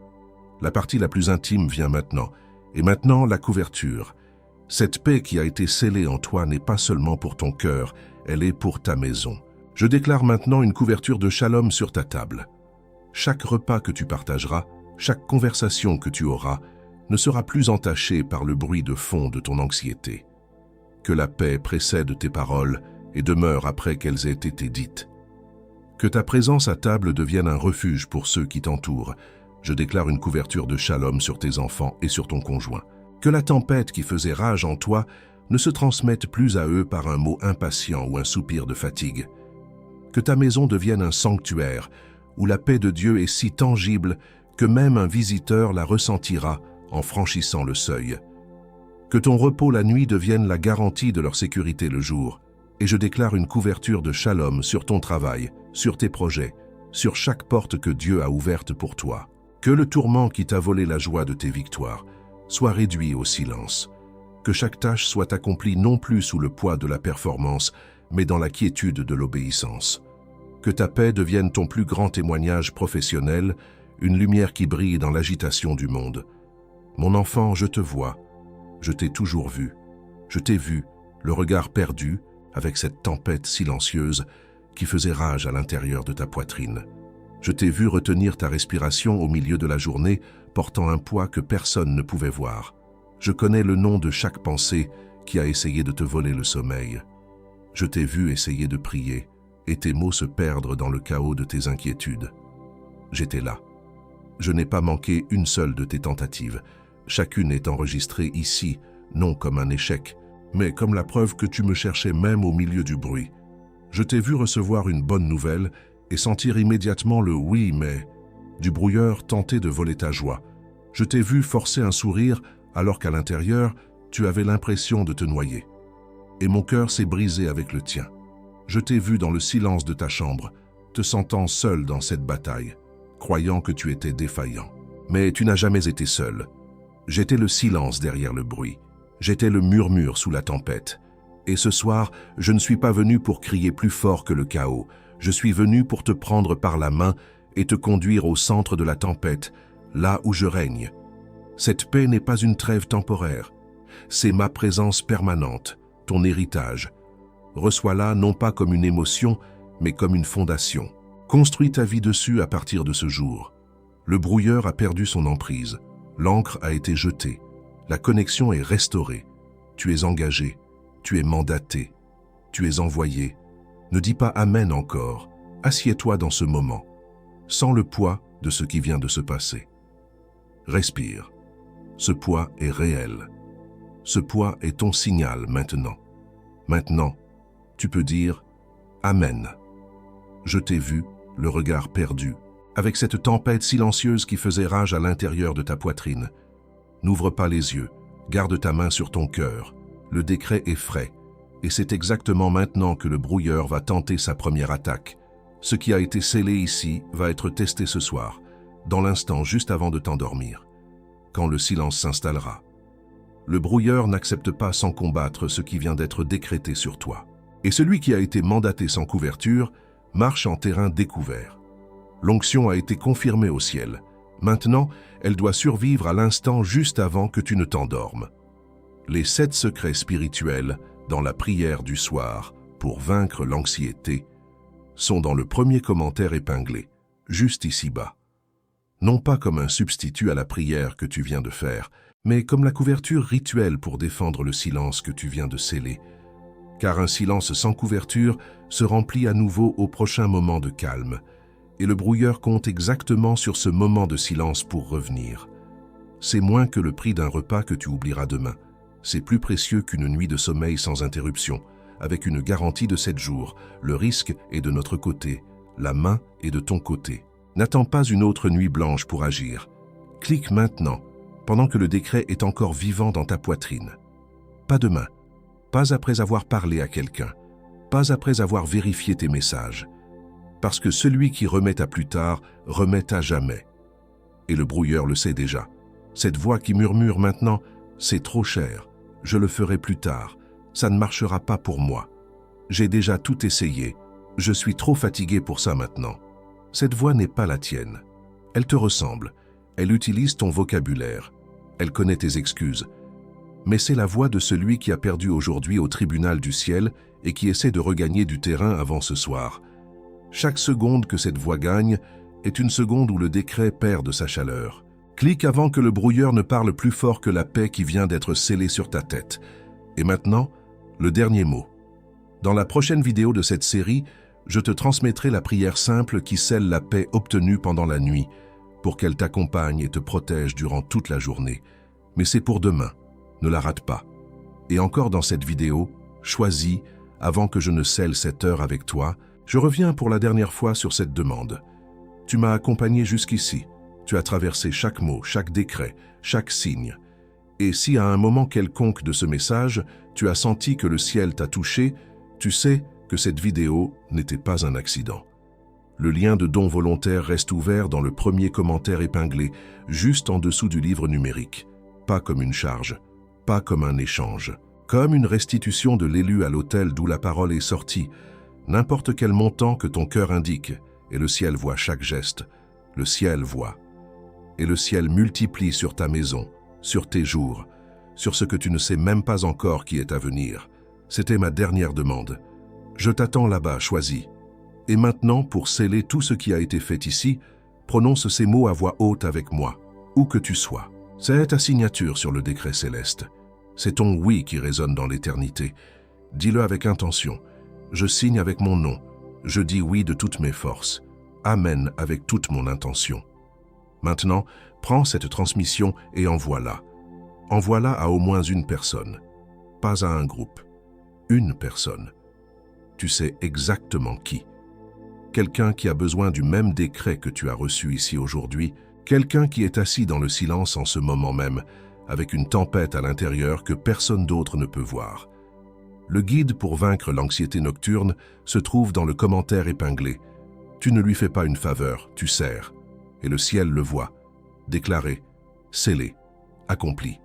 La partie la plus intime vient maintenant. Et maintenant, la couverture. Cette paix qui a été scellée en toi n'est pas seulement pour ton cœur, elle est pour ta maison. Je déclare maintenant une couverture de shalom sur ta table. Chaque repas que tu partageras, chaque conversation que tu auras, ne sera plus entaché par le bruit de fond de ton anxiété. Que la paix précède tes paroles et demeure après qu'elles aient été dites. Que ta présence à table devienne un refuge pour ceux qui t'entourent. Je déclare une couverture de shalom sur tes enfants et sur ton conjoint. Que la tempête qui faisait rage en toi ne se transmette plus à eux par un mot impatient ou un soupir de fatigue. Que ta maison devienne un sanctuaire où la paix de Dieu est si tangible que même un visiteur la ressentira en franchissant le seuil. Que ton repos la nuit devienne la garantie de leur sécurité le jour. Et je déclare une couverture de shalom sur ton travail, sur tes projets, sur chaque porte que Dieu a ouverte pour toi. Que le tourment qui t'a volé la joie de tes victoires soit réduit au silence. Que chaque tâche soit accomplie non plus sous le poids de la performance, mais dans la quiétude de l'obéissance. Que ta paix devienne ton plus grand témoignage professionnel, une lumière qui brille dans l'agitation du monde. Mon enfant, je te vois, je t'ai toujours vu. Je t'ai vu, le regard perdu, avec cette tempête silencieuse qui faisait rage à l'intérieur de ta poitrine. Je t'ai vu retenir ta respiration au milieu de la journée, portant un poids que personne ne pouvait voir. Je connais le nom de chaque pensée qui a essayé de te voler le sommeil. Je t'ai vu essayer de prier, et tes mots se perdre dans le chaos de tes inquiétudes. J'étais là. Je n'ai pas manqué une seule de tes tentatives. Chacune est enregistrée ici, non comme un échec, mais comme la preuve que tu me cherchais même au milieu du bruit. Je t'ai vu recevoir une bonne nouvelle et sentir immédiatement le « oui, mais » du brouilleur tenter de voler ta joie. Je t'ai vu forcer un sourire alors qu'à l'intérieur, tu avais l'impression de te noyer. Et mon cœur s'est brisé avec le tien. Je t'ai vu dans le silence de ta chambre, te sentant seul dans cette bataille, croyant que tu étais défaillant. Mais tu n'as jamais été seul. J'étais le silence derrière le bruit. J'étais le murmure sous la tempête. Et ce soir, je ne suis pas venu pour crier plus fort que le chaos. Je suis venu pour te prendre par la main et te conduire au centre de la tempête, là où je règne. Cette paix n'est pas une trêve temporaire. C'est ma présence permanente, ton héritage. Reçois-la non pas comme une émotion, mais comme une fondation. Construis ta vie dessus à partir de ce jour. Le brouilleur a perdu son emprise. L'encre a été jetée. La connexion est restaurée. Tu es engagé. Tu es mandaté. Tu es envoyé. Ne dis pas Amen encore. Assieds-toi dans ce moment. Sens le poids de ce qui vient de se passer. Respire. Ce poids est réel. Ce poids est ton signal maintenant. Maintenant, tu peux dire Amen. Je t'ai vu, le regard perdu, avec cette tempête silencieuse qui faisait rage à l'intérieur de ta poitrine. N'ouvre pas les yeux, garde ta main sur ton cœur. Le décret est frais, et c'est exactement maintenant que le brouilleur va tenter sa première attaque. Ce qui a été scellé ici va être testé ce soir, dans l'instant juste avant de t'endormir, quand le silence s'installera. Le brouilleur n'accepte pas sans combattre ce qui vient d'être décrété sur toi. Et celui qui a été mandaté sans couverture marche en terrain découvert. L'onction a été confirmée au ciel. Maintenant, elle doit survivre à l'instant juste avant que tu ne t'endormes. Les 7 secrets spirituels dans la prière du soir pour vaincre l'anxiété sont dans le premier commentaire épinglé, juste ici-bas. Non pas comme un substitut à la prière que tu viens de faire, mais comme la couverture rituelle pour défendre le silence que tu viens de sceller. Car un silence sans couverture se remplit à nouveau au prochain moment de calme, et le brouilleur compte exactement sur ce moment de silence pour revenir. C'est moins que le prix d'un repas que tu oublieras demain. C'est plus précieux qu'une nuit de sommeil sans interruption, avec une garantie de 7 jours. Le risque est de notre côté, la main est de ton côté. N'attends pas une autre nuit blanche pour agir. Clique maintenant, pendant que le décret est encore vivant dans ta poitrine. Pas demain, pas après avoir parlé à quelqu'un, pas après avoir vérifié tes messages. Parce que celui qui remet à plus tard, remet à jamais. Et le brouilleur le sait déjà. Cette voix qui murmure maintenant, c'est trop cher, je le ferai plus tard, ça ne marchera pas pour moi. J'ai déjà tout essayé, je suis trop fatigué pour ça maintenant. Cette voix n'est pas la tienne. Elle te ressemble, elle utilise ton vocabulaire, elle connaît tes excuses. Mais c'est la voix de celui qui a perdu aujourd'hui au tribunal du ciel et qui essaie de regagner du terrain avant ce soir. Chaque seconde que cette voix gagne est une seconde où le décret perd de sa chaleur, Clique avant que le brouilleur ne parle plus fort que la paix qui vient d'être scellée sur ta tête. Et maintenant, le dernier mot. Dans la prochaine vidéo de cette série, je te transmettrai la prière simple qui scelle la paix obtenue pendant la nuit, pour qu'elle t'accompagne et te protège durant toute la journée. Mais c'est pour demain, ne la rate pas. Et encore dans cette vidéo, choisis, avant que je ne scelle cette heure avec toi, je reviens pour la dernière fois sur cette demande. Tu m'as accompagné jusqu'ici, tu as traversé chaque mot, chaque décret, chaque signe. Et si à un moment quelconque de ce message, tu as senti que le ciel t'a touché, tu sais que cette vidéo n'était pas un accident. Le lien de don volontaire reste ouvert dans le premier commentaire épinglé, juste en dessous du livre numérique. Pas comme une charge, pas comme un échange, comme une restitution de l'élu à l'autel d'où la parole est sortie. N'importe quel montant que ton cœur indique, et le ciel voit chaque geste. Le ciel voit. Et le ciel multiplie sur ta maison, sur tes jours, sur ce que tu ne sais même pas encore qui est à venir. C'était ma dernière demande. Je t'attends là-bas, choisis. Et maintenant, pour sceller tout ce qui a été fait ici, prononce ces mots à voix haute avec moi, où que tu sois. C'est ta signature sur le décret céleste. C'est ton oui qui résonne dans l'éternité. Dis-le avec intention. Je signe avec mon nom. Je dis oui de toutes mes forces. Amen avec toute mon intention. Maintenant, prends cette transmission et envoie-la. Envoie-la à au moins une personne, pas à un groupe. Une personne. Tu sais exactement qui. Quelqu'un qui a besoin du même décret que tu as reçu ici aujourd'hui, quelqu'un qui est assis dans le silence en ce moment même, avec une tempête à l'intérieur que personne d'autre ne peut voir. Le guide pour vaincre l'anxiété nocturne se trouve dans le commentaire épinglé. Tu ne lui fais pas une faveur, tu sers. Et le ciel le voit. Déclaré, scellé, accompli.